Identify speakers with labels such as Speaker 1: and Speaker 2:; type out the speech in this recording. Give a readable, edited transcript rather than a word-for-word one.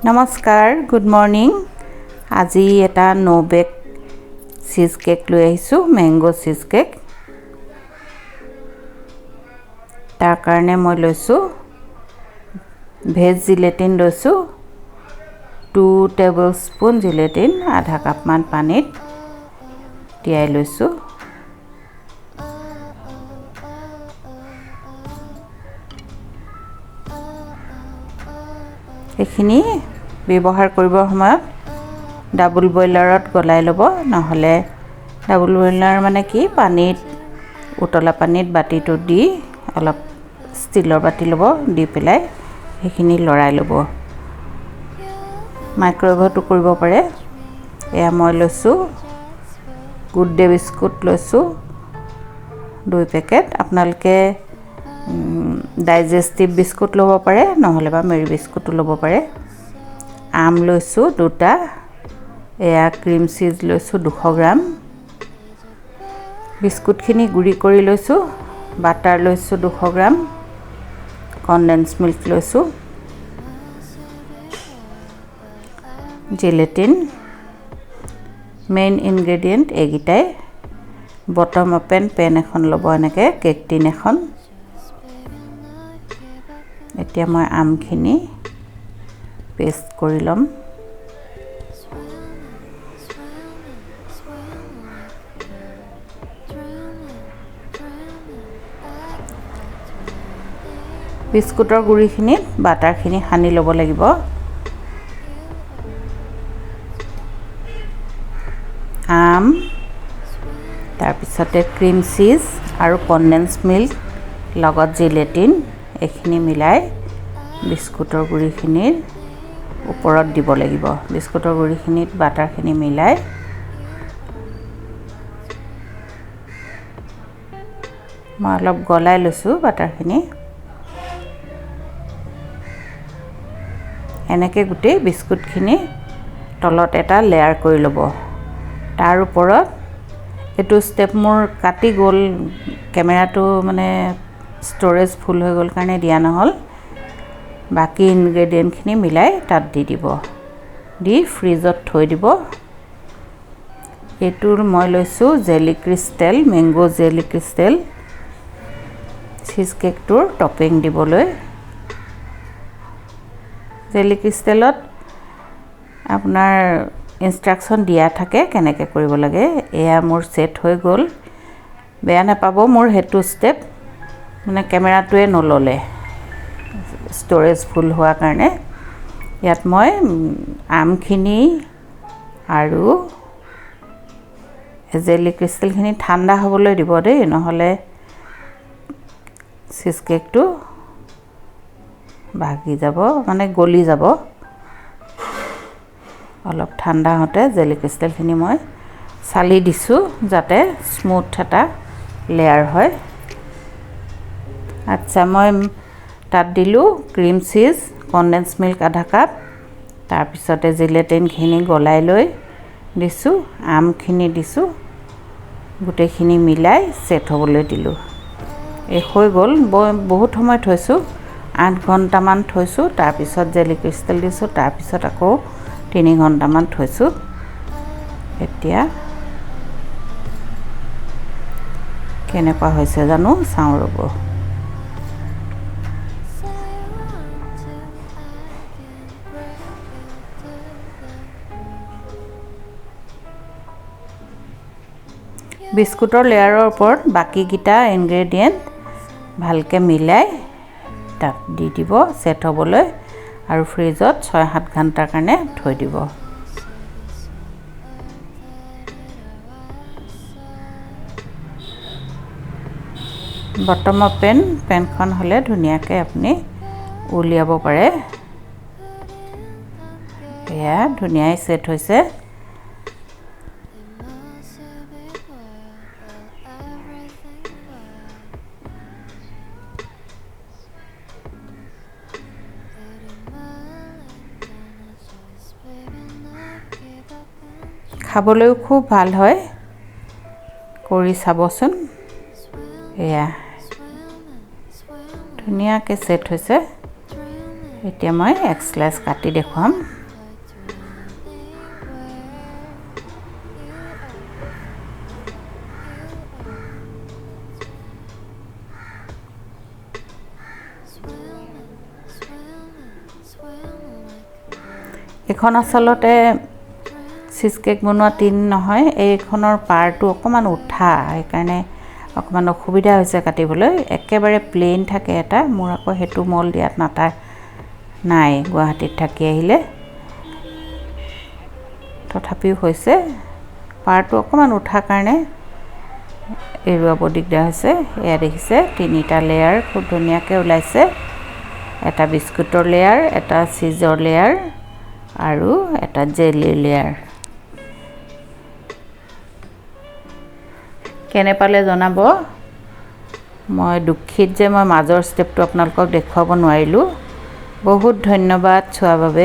Speaker 1: নমস্কাৰ good morning আজি এটা নো বেক চিজ কেক লৈ আহিছোঁ মেংগো চিজ কেক তাৰ কাৰণে মই লৈছোঁ ভেজ জিলেটিন লৈছোঁ 2 টেবলস্পুন জিলেটিন আধা কাপ মান পানীত তিয়াই লৈছোঁ এখিনি ব্যৱহাৰ কৰিবৰ সময়ত ডাবল বয়লাৰত গলাই ল'ব নহলে ডাবল বয়লাৰ মানে কি পানীত উতলা পানীত বাটিটো দি অলপ ষ্টিলৰ বাটি ল'ব দি পেলাই এখিনি লৰাই ল'ব মাইক্ৰৱেভতো কৰিব পাৰে এয়া মই লৈছোঁ গুড ডে বিস্কুট লৈছোঁ 2 পেকেট আপোনালোকে ডাইজেষ্টিভ বিস্কুট ল'ব পাৰে নহলে বা মেৰি বিস্কুট ল'ব পাৰে আম লৈছোঁ 2টা এয়া ক্ৰীম চিজ লৈছোঁ 200 গ্ৰাম বিস্কুটখিনি গুৰি কৰি লৈছোঁ বাটাৰ লৈছোঁ 200 গ্ৰাম কনডেন্স মিল্ক লৈছোঁ জিলেটিন মেইন ইনগ্ৰেডিয়েন্ট এগিটাই বটম ওপেন পেন এখন ল'ব এনেকে কেক টিন এখন এতিয়া মই আমখিনি পেষ্ট কৰি লম বিস্কুটৰ গুৰিখিনিত বাটাৰখিনি সানি ল'ব লাগিব আম তাৰ পিছতে ক্ৰীম চিজ আৰু কনডেন্স মিল্ক লগত জিলেটিন এখিনি মিলাই বিস্কুটৰ গুৰিখিনিৰ ওপৰত দিব লাগিব বিস্কুটৰ গুৰিখিনিত বাটাৰখিনি মিলাই মই অলপ গলাই লৈছোঁ বাটাৰখিনি এনেকে গুটেই বিস্কুটখিনি তলত এটা লেয়াৰ কৰি ল'ব তাৰ ওপৰত এটো ষ্টেপ মোৰ কাটি গল কেমেৰাটো মানে ষ্টৰেজ ফুল হৈ গল কাৰণে দিয়া নহল বাকি ইনগ্ৰেডিয়েন্টখিনি মিলাই তাত দি দিব দি ফ্ৰিজত থৈ দিব এটোৰ মই লৈছোঁ jelly crystal mango jelly crystal cheese কেকটোৰ টপিং দিবলৈ জেলি ক্ৰিষ্টেলত আপোনাৰ ইনষ্ট্ৰাকচন দিয়া থাকে কেনেকৈ কৰিব লাগে এয়া মোৰ সেট হৈ গল বেয়া নাপাব মোৰ হেতু ষ্টেপ মানে কেমেৰাটোৱে নললে ষ্টৰেজ ফুল হোৱা কাৰণে ইয়াত মই আমখিনি আৰু জেলি ক্ৰিষ্টেলখিনি ঠাণ্ডা হ'বলৈ দিব দেই নহলে চিজ কেকটো ভাগি যাব মানে গলি যাব অলপ ঠাণ্ডা হতে জেলি ক্ৰিষ্টেলখিনি মই চালি দিছোঁ যাতে স্মুথ এটা লেয়াৰ হয় আচ্ছা মই তাত দিলোঁ ক্ৰীম চিজ কনডেন্স মিল্ক আধা কাপ তাৰ পিছতে জিলেটিনখিনি গলাই লৈ দিছোঁ আমখিনি দিছোঁ গুটেখিনি মিলাই সেট হ'বলৈ দিলোঁ এই হৈ গল বহুত সময় থৈছোঁ 8 ঘণ্টা মান থৈছোঁ তাৰ পিছত জেলি ক্ৰিষ্টেল দিছোঁ তাৰ পিছত আকৌ 3 ঘণ্টা মান থৈছোঁ এতিয়া কেনেকুৱা হৈছে জানো চাওঁ ৰব বিস্কুটৰ লেয়াৰৰ ওপৰত বাকি গিটা ইনগ্ৰেডিয়েন্ট ভালকে মিলাই তাত দি দিব সেট হ'বলৈ আৰু ফ্ৰিজত 6-7 ঘণ্টাৰ কাৰণে থৈ দিব বটম ওপেন পেনখন হলে ধুনিয়াকে আপুনি উলিয়াব পাৰে এয়া ধুনিয়াই সেট হৈছে খাবলৈও খুব ভাল হয় কৰি চাবচোন এয়া ধুনীয়াকৈ সেট হৈছে এতিয়া মই এক স্লাইচ কাটি দেখুৱাম। এখন আচলতে চিজ কেক বনোৱা টিন নহয়, এইখনৰ পাৰটো অকণমান উঠা, সেইকাৰণে অকণমান অসুবিধা হৈছে কাটিবলৈ। একেবাৰে প্লেইন থাকে এটা, মোৰ আকৌ সেইটো মল দিয়াত নাই গুৱাহাটীত থাকি আহিলে, তথাপিও হৈছে। পাৰটো অকণমান উঠাৰ কাৰণে এৰুৱাব দিগদাৰ হৈছে। এয়া দেখিছে 3টা লেয়াৰ খুব ধুনীয়াকৈ ওলাইছে। এটা বিস্কুটৰ লেয়াৰ, এটা চিজৰ লেয়াৰ আৰু এটা জেলিৰ লেয়াৰ। কেনে পালে জনাব। মই দুখিত যে মই মাজৰ ষ্টেপটো আপোনালোকক দেখুৱাব নোৱাৰিলোঁ। বহুত ধন্যবাদ চোৱাৰ বাবে।